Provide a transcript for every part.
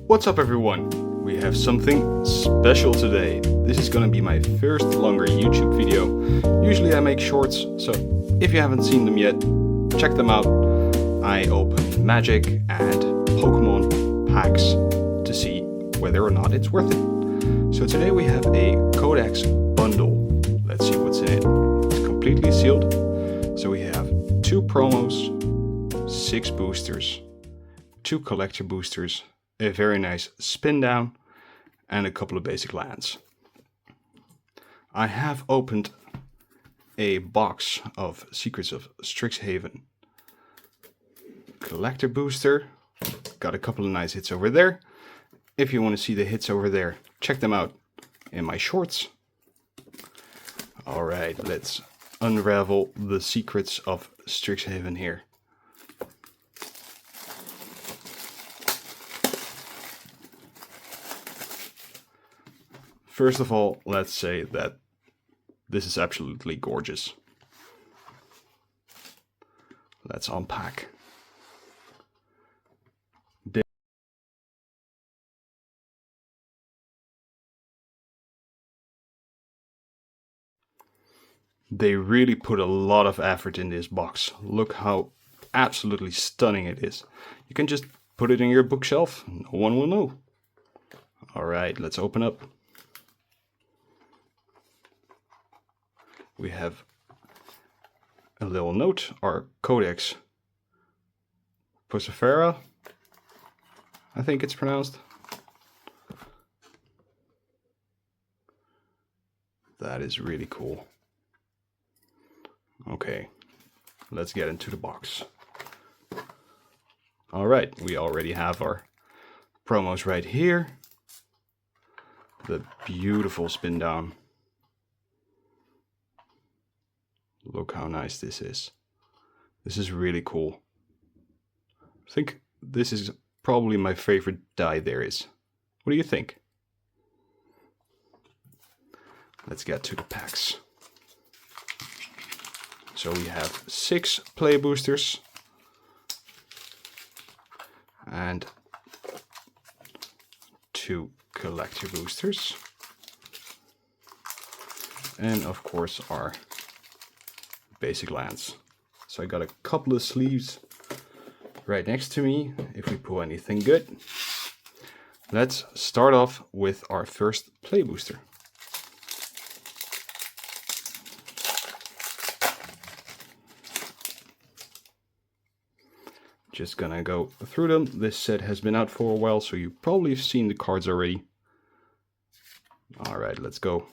What's up everyone? We have something special today. This is gonna be my first longer YouTube video. Usually I make shorts, so if you haven't seen them yet, check them out. I open Magic and Pokemon packs to see whether or not it's worth it. So today we have a Codex bundle. Let's see what's in it. It's completely sealed. So we have 2 promos, 6 boosters, 2 collector boosters, a very nice spin down, and a couple of basic lands. I have opened a box of Secrets of Strixhaven collector booster. Got a couple of nice hits over there. If you want to see the hits over there, check them out in my shorts. Alright, let's unravel the Secrets of Strixhaven here. First of all, let's say that this is absolutely gorgeous. Let's unpack. They really put a lot of effort in this box. Look how absolutely stunning it is. You can just put it in your bookshelf, no one will know. Alright, let's open up. We have a little note, our Codex Posifera, I think it's pronounced. That is really cool. Okay, let's get into the box. Alright, we already have our promos right here. The beautiful spin down. Look how nice this is. This is really cool. I think this is probably my favorite die there is. What do you think? Let's get to the packs. So we have 6 play boosters and 2 collector boosters. And of course our basic lands. So I got a couple of sleeves right next to me if we pull anything good. Let's start off with our first play booster. Just gonna go through them. This set has been out for a while, so you probably have seen the cards already. Alright, let's go.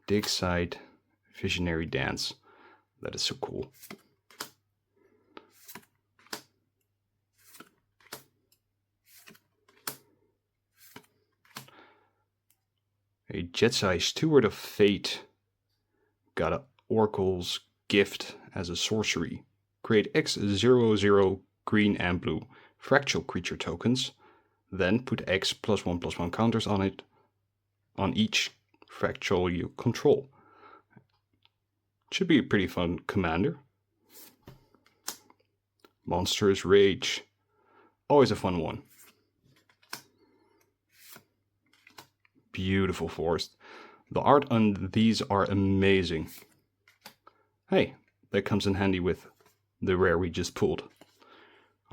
Dig Side, Visionary Dance. That is so cool. A Jetsai Steward of Fate. Got a Oracle's Gift as a sorcery. Create X00 green and blue fractal creature tokens. Then put X +1/+1 counters on it, on each fractal you control. Should be a pretty fun commander. Monstrous Rage. Always a fun one. Beautiful forest. The art on these are amazing. Hey, that comes in handy with the rare we just pulled.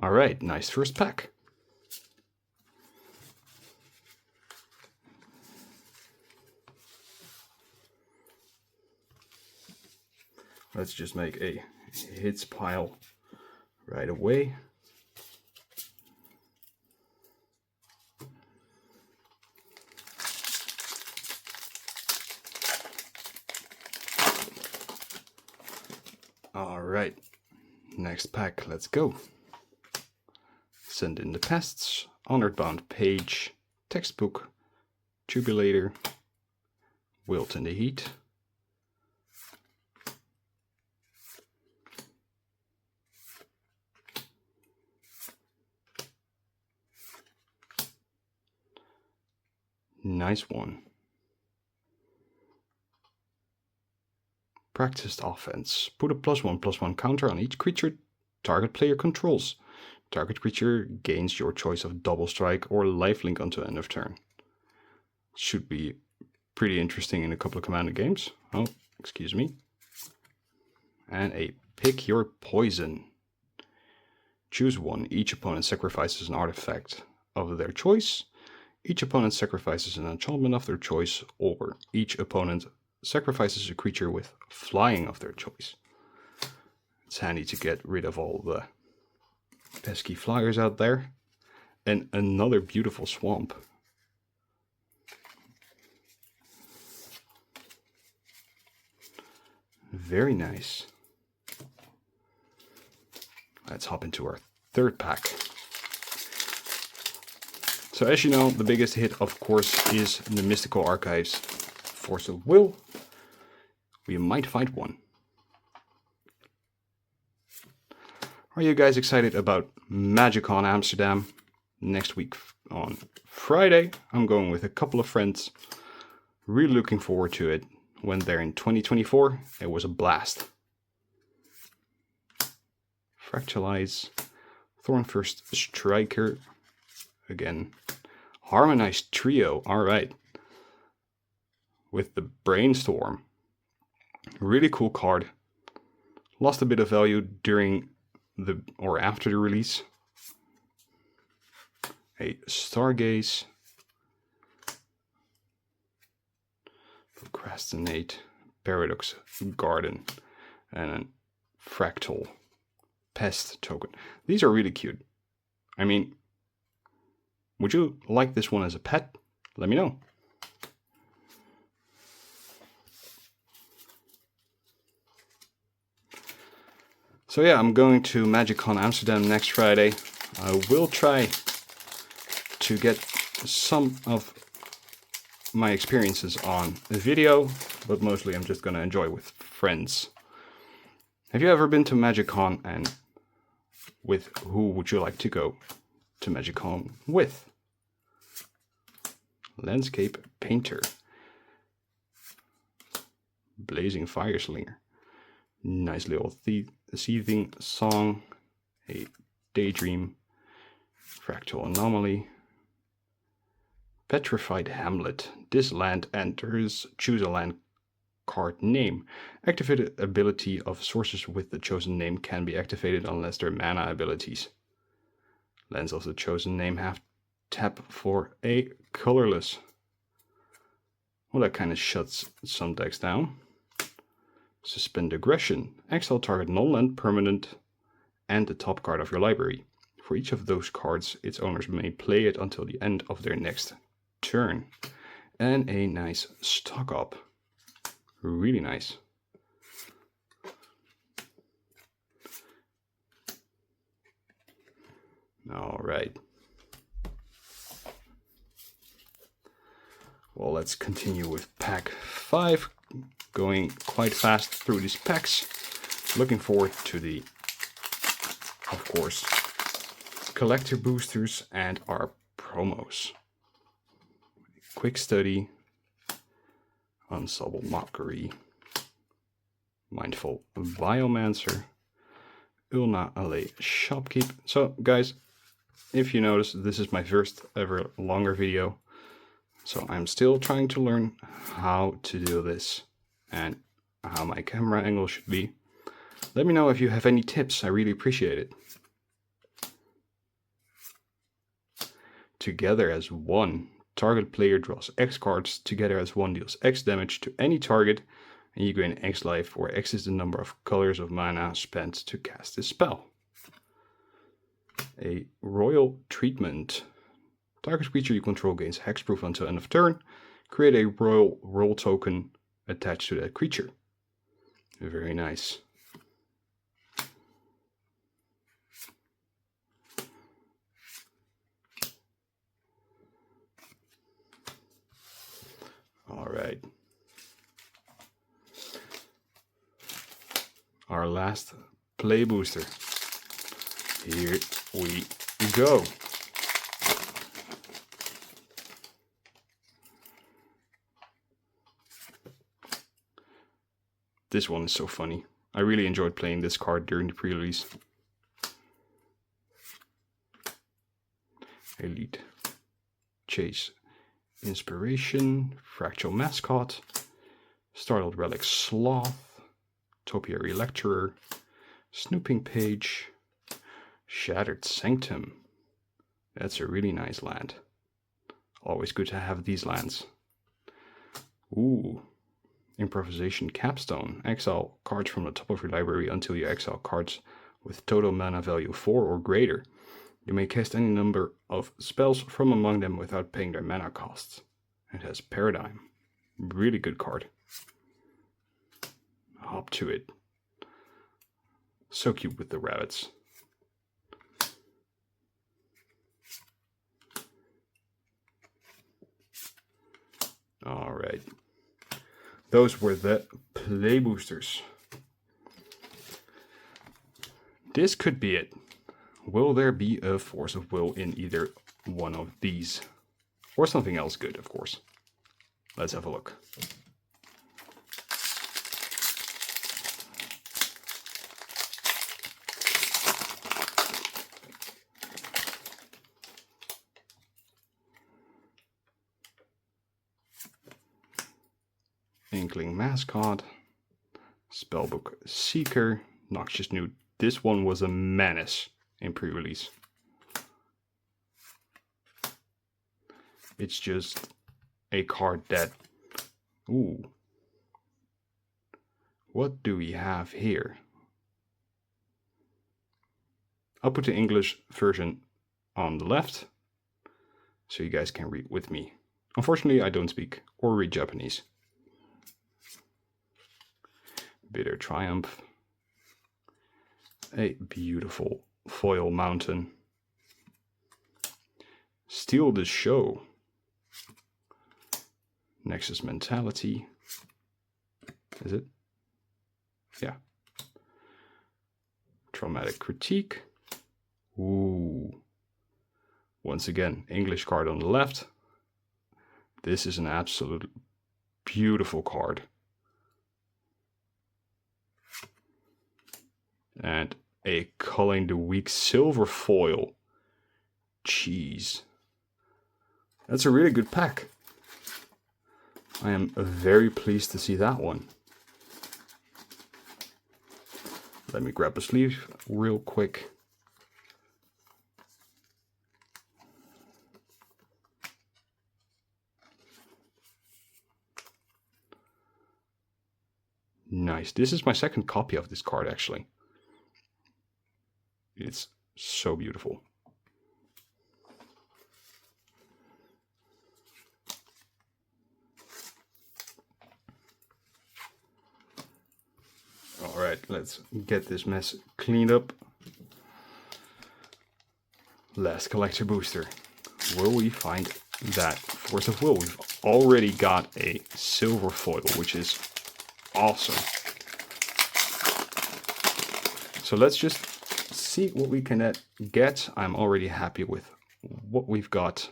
Alright, nice first pack. Let's just make a hits pile right away. Alright, next pack, let's go. Send in the Pests, Honored Bound Page, Textbook, Jubilator, Wilt in the Heat, nice one. Practiced offense. Put a +1/+1 counter on each creature target player controls. Target creature gains your choice of double strike or lifelink until end of turn. Should be pretty interesting in a couple of Commander games. Oh, excuse me. And a pick your poison. Choose one. Each opponent sacrifices an artifact of their choice. Each opponent sacrifices an enchantment of their choice, or each opponent sacrifices a creature with flying of their choice. It's handy to get rid of all the pesky flyers out there. And another beautiful swamp. Very nice. Let's hop into our third pack. So as you know, the biggest hit, of course, is the Mystical Archives Force of Will. We might find one. Are you guys excited about MagicCon Amsterdam? Next week on Friday, I'm going with a couple of friends. Really looking forward to it. Went there in 2024. It was a blast. Fractalize. Thornfirst Striker. Again. Harmonized Trio. Alright. With the Brainstorm. Really cool card. Lost a bit of value during the or after the release. A Stargaze. Procrastinate. Paradox Garden. And a Fractal Pest token. These are really cute. I mean, would you like this one as a pet? Let me know. So yeah, I'm going to MagicCon Amsterdam next Friday. I will try to get some of my experiences on a video, but mostly I'm just going to enjoy with friends. Have you ever been to MagicCon, and with who would you like to go to MagicCon with? Landscape Painter. Blazing Fire Slinger. Nice little seething song. A Daydream. Fractal Anomaly. Petrified Hamlet. This land enters. Choose a land card name. Activated ability of sources with the chosen name can be activated unless they're mana abilities. Lands of the chosen name have tap for a colorless. Well, that kind of shuts some decks down. Suspend Aggression. Exile target non-land permanent and the top card of your library. For each of those cards, its owners may play it until the end of their next turn. And a nice stock up. Really nice. All right. Well, let's continue with pack 5. Going quite fast through these packs. Looking forward to the, of course, collector boosters and our promos. Quick Study. Unsubtle Mockery. Mindful Biomancer. Ulna Alley Shopkeep. So, guys, if you notice, this is my first ever longer video. So I'm still trying to learn how to do this and how my camera angle should be. Let me know if you have any tips. I really appreciate it. Together as one. Target player draws X cards. Together as one deals X damage to any target. And you gain X life, where X is the number of colors of mana spent to cast this spell. A Royal Treatment. Target creature you control gains hexproof until end of turn. Create a royal roll token attached to that creature. Very nice. All right. Our last play booster. Here we go. This one is so funny. I really enjoyed playing this card during the pre-release. Elite Chase Inspiration, Fractal Mascot, Startled Relic Sloth, Topiary Lecturer, Snooping Page, Shattered Sanctum. That's a really nice land. Always good to have these lands. Ooh. Improvisation Capstone. Exile cards from the top of your library until you exile cards with total mana value 4 or greater. You may cast any number of spells from among them without paying their mana costs. It has Paradigm. Really good card. Hop to it. So cute with the rabbits. Alright. Those were the play boosters. This could be it. Will there be a Force of Will in either one of these? Or something else good, of course. Let's have a look. Inkling Mascot, Spellbook Seeker, Noxious Newt. This one was a menace in pre-release. It's just a card that... Ooh. What do we have here? I'll put the English version on the left, so you guys can read with me. Unfortunately, I don't speak or read Japanese. Bitter Triumph. A beautiful foil mountain. Steal the Show. Nexus Mentality. Is it? Yeah. Traumatic Critique. Ooh. Once again, English card on the left. This is an absolute beautiful card. And a Culling the Weak silver foil. Jeez. That's a really good pack. I am very pleased to see that one. Let me grab a sleeve real quick. Nice. This is my second copy of this card, actually. It's so beautiful. All right, let's get this mess cleaned up. Last collector booster. Will we find that Force of Will? We've already got a silver foil, which is awesome. So let's just see what we can get. I'm already happy with what we've got.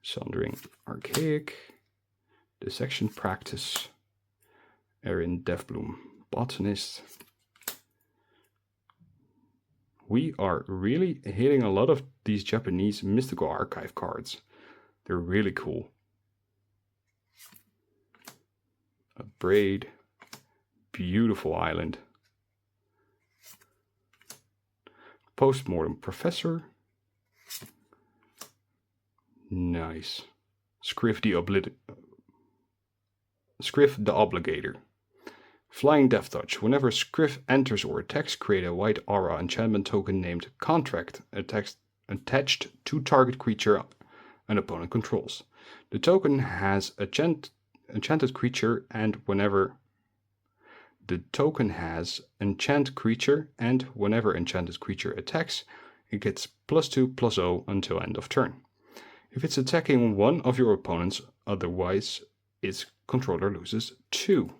Sundering Archaic, Dissection Practice, Erin Deathbloom Botanist. We are really hitting a lot of these Japanese mystical archive cards. They're really cool. A Braid, beautiful island. Postmortem Professor. Nice. Scriff the Obligator. Flying Death Touch. Whenever Scriff enters or attacks, create a white aura enchantment token named Contract attached to target creature an opponent controls. The token has enchanted creature, and whenever enchanted creature attacks, it gets +2/+0 until end of turn. If it's attacking one of your opponents, otherwise its controller loses 2.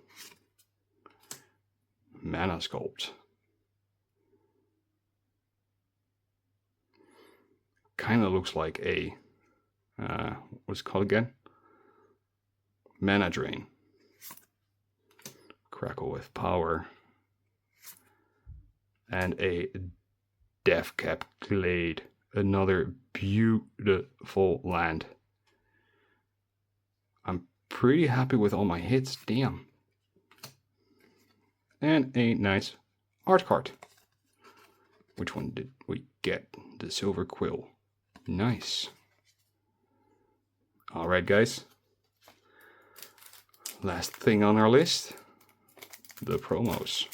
Mana Sculpt. Kind of looks like a what's it called again? Mana Drain. Crackle with Power, and a Deathcap Glade. Another beautiful land. I'm pretty happy with all my hits, damn. And a nice art card. Which one did we get? The Silver Quill. Nice. Alright guys. Last thing on our list. The promos.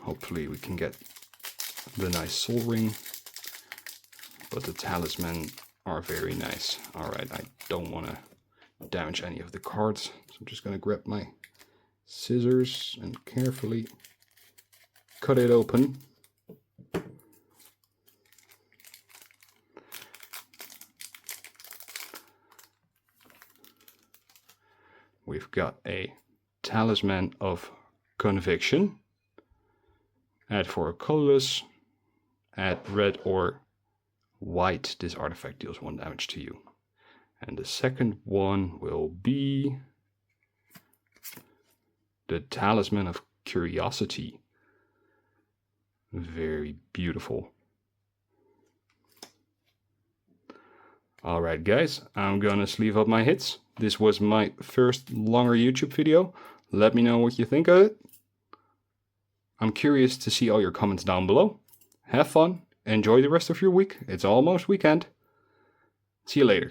Hopefully we can get the nice Soul Ring. But the talisman are very nice. Alright, I don't want to damage any of the cards. So I'm just going to grab my scissors and carefully cut it open. We've got a Talisman of Conviction. Add for a colorless. Add red or white. This artifact deals 1 damage to you. And the second one will be the Talisman of Curiosity. Very beautiful. Alright guys, I'm gonna sleeve up my hits. This was my first longer YouTube video. Let me know what you think of it. I'm curious to see all your comments down below. Have fun, enjoy the rest of your week. It's almost weekend. See you later.